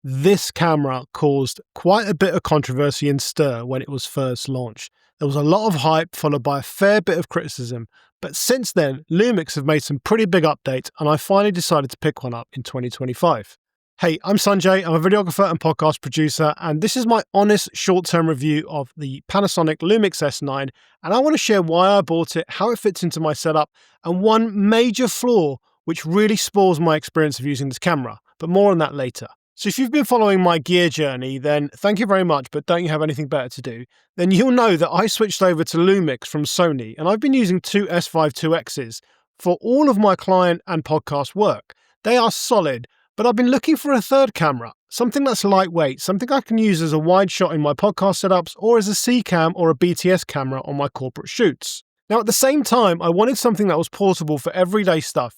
This camera caused quite a bit of controversy and stir when it was first launched. There was a lot of hype followed by a fair bit of criticism, but since then, Lumix have made some pretty big updates and I finally decided to pick one up in 2025. Hey, I'm Sanjay, I'm a videographer and podcast producer, and this is my honest short-term review of the Panasonic Lumix S9, and I want to share why I bought it, how it fits into my setup, and one major flaw which really spoils my experience of using this camera, but more on that later. So if you've been following my gear journey, then thank you very much, but don't you have anything better to do? Then you'll know that I switched over to Lumix from Sony, and I've been using two S5 IIXs for all of my client and podcast work. They are solid, but I've been looking for a third camera, something that's lightweight, something I can use as a wide shot in my podcast setups or as a C-cam or a BTS camera on my corporate shoots. Now, at the same time, I wanted something that was portable for everyday stuff,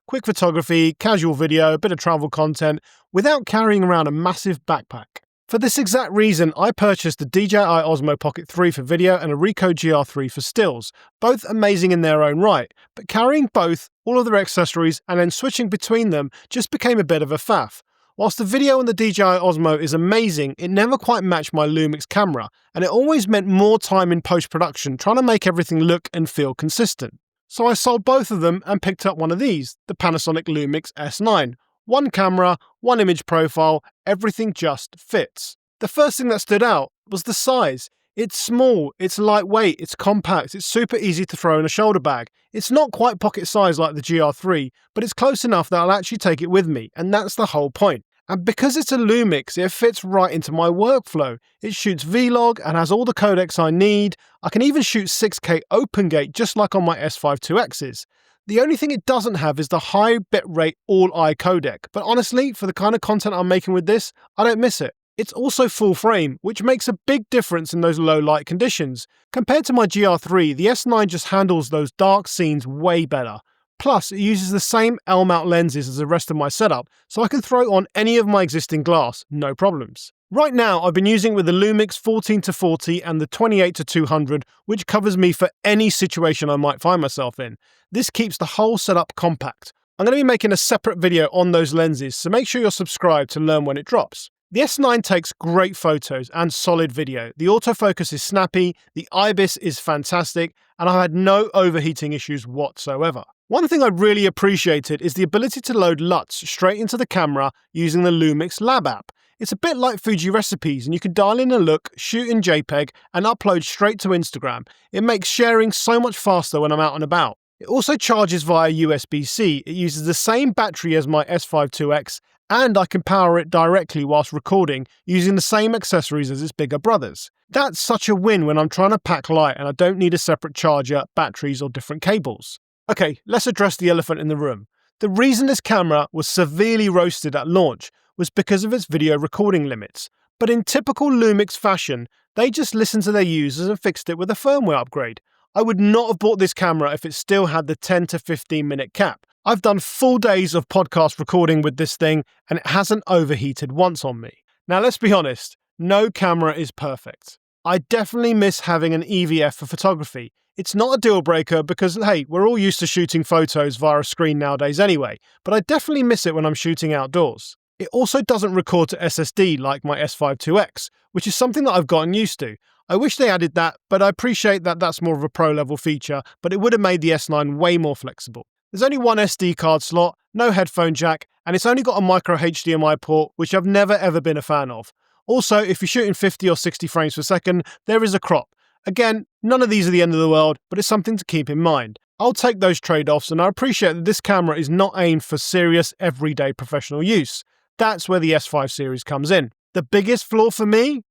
quick photography, casual video, a bit of travel content, without carrying around a massive backpack. For this exact reason, I purchased a DJI Osmo Pocket 3 for video and a Ricoh GR3 for stills, both amazing in their own right, but carrying both, all of their accessories, and then switching between them just became a bit of a faff. Whilst the video on the DJI Osmo is amazing, it never quite matched my Lumix camera, and it always meant more time in post-production trying to make everything look and feel consistent. So I sold both of them and picked up one of these, the Panasonic Lumix S9. One camera, one image profile, everything just fits. The first thing that stood out was the size. It's small, it's lightweight, it's compact, it's super easy to throw in a shoulder bag. It's not quite pocket size like the GR3, but it's close enough that I'll actually take it with me, and that's the whole point. And because it's a Lumix, it fits right into my workflow. It shoots vlog and has all the codecs I need. I can even shoot 6K OpenGate just like on my S5 IIXs. The only thing it doesn't have is the high bitrate all-eye codec, but honestly, for the kind of content I'm making with this, I don't miss it. It's also full frame, which makes a big difference in those low light conditions. Compared to my GR3, the S9 just handles those dark scenes way better. Plus, it uses the same L-mount lenses as the rest of my setup, so I can throw on any of my existing glass, no problems. Right now, I've been using it with the Lumix 14-40 and the 28-200, which covers me for any situation I might find myself in. This keeps the whole setup compact. I'm going to be making a separate video on those lenses, so make sure you're subscribed to learn when it drops. The S9 takes great photos and solid video. The autofocus is snappy, the IBIS is fantastic, and I've had no overheating issues whatsoever. One thing I really appreciated is the ability to load LUTs straight into the camera using the Lumix Lab app. It's a bit like Fuji Recipes, and you can dial in a look, shoot in JPEG, and upload straight to Instagram. It makes sharing so much faster when I'm out and about. It also charges via USB-C. It uses the same battery as my S5 IIX, and I can power it directly whilst recording using the same accessories as its bigger brothers. That's such a win when I'm trying to pack light and I don't need a separate charger, batteries, or different cables. Okay, let's address the elephant in the room. The reason this camera was severely roasted at launch was because of its video recording limits. But in typical Lumix fashion, they just listened to their users and fixed it with a firmware upgrade. I would not have bought this camera if it still had the 10 to 15 minute cap. I've done full days of podcast recording with this thing and it hasn't overheated once on me. Now let's be honest, no camera is perfect. I definitely miss having an EVF for photography. It's not a deal breaker because, hey, we're all used to shooting photos via a screen nowadays anyway, but I definitely miss it when I'm shooting outdoors. It also doesn't record to SSD like my S5 IIX, which is something that I've gotten used to. I wish they added that, but I appreciate that that's more of a pro level feature, but it would have made the S9 way more flexible. There's only one SD card slot, no headphone jack, and it's only got a micro HDMI port, which I've never ever been a fan of. Also, if you're shooting 50 or 60 frames per second, there is a crop. Again, none of these are the end of the world, but it's something to keep in mind. I'll take those trade-offs, and I appreciate that this camera is not aimed for serious, everyday professional use. That's where the S5 series comes in. The biggest flaw for me?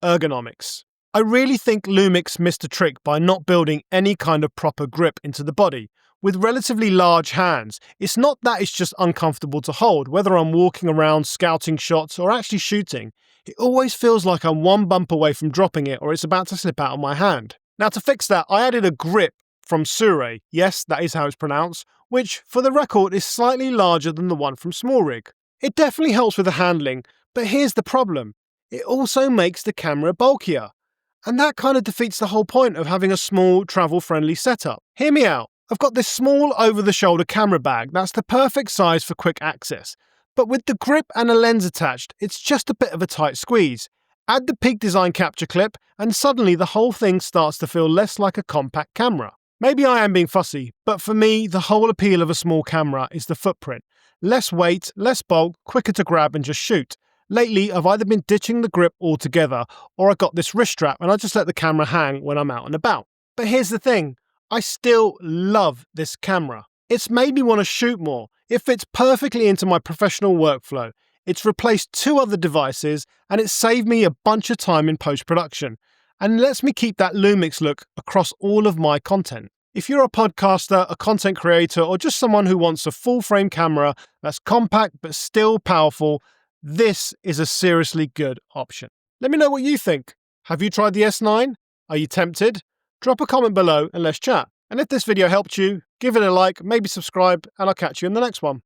Ergonomics. I really think Lumix missed a trick by not building any kind of proper grip into the body. With relatively large hands, it's not that it's just uncomfortable to hold, whether I'm walking around, scouting shots, or actually shooting. It always feels like I'm one bump away from dropping it or it's about to slip out of my hand. Now to fix that, I added a grip from Sure, yes, that is how it's pronounced, which, for the record, is slightly larger than the one from SmallRig. It definitely helps with the handling, but here's the problem. It also makes the camera bulkier. And that kind of defeats the whole point of having a small, travel-friendly setup. Hear me out. I've got this small over-the-shoulder camera bag that's the perfect size for quick access. But with the grip and a lens attached, it's just a bit of a tight squeeze. Add the Peak Design capture clip, and suddenly the whole thing starts to feel less like a compact camera. Maybe I am being fussy, but for me, the whole appeal of a small camera is the footprint. Less weight, less bulk, quicker to grab and just shoot. Lately, I've either been ditching the grip altogether, or I got this wrist strap and I just let the camera hang when I'm out and about. But here's the thing, I still love this camera. It's made me want to shoot more. It fits perfectly into my professional workflow. It's replaced 2 other devices, and it saved me a bunch of time in post-production, and lets me keep that Lumix look across all of my content. If you're a podcaster, a content creator, or just someone who wants a full-frame camera that's compact but still powerful, this is a seriously good option. Let me know what you think. Have you tried the S9? Are you tempted? Drop a comment below and let's chat. And if this video helped you, give it a like, maybe subscribe, and I'll catch you in the next one.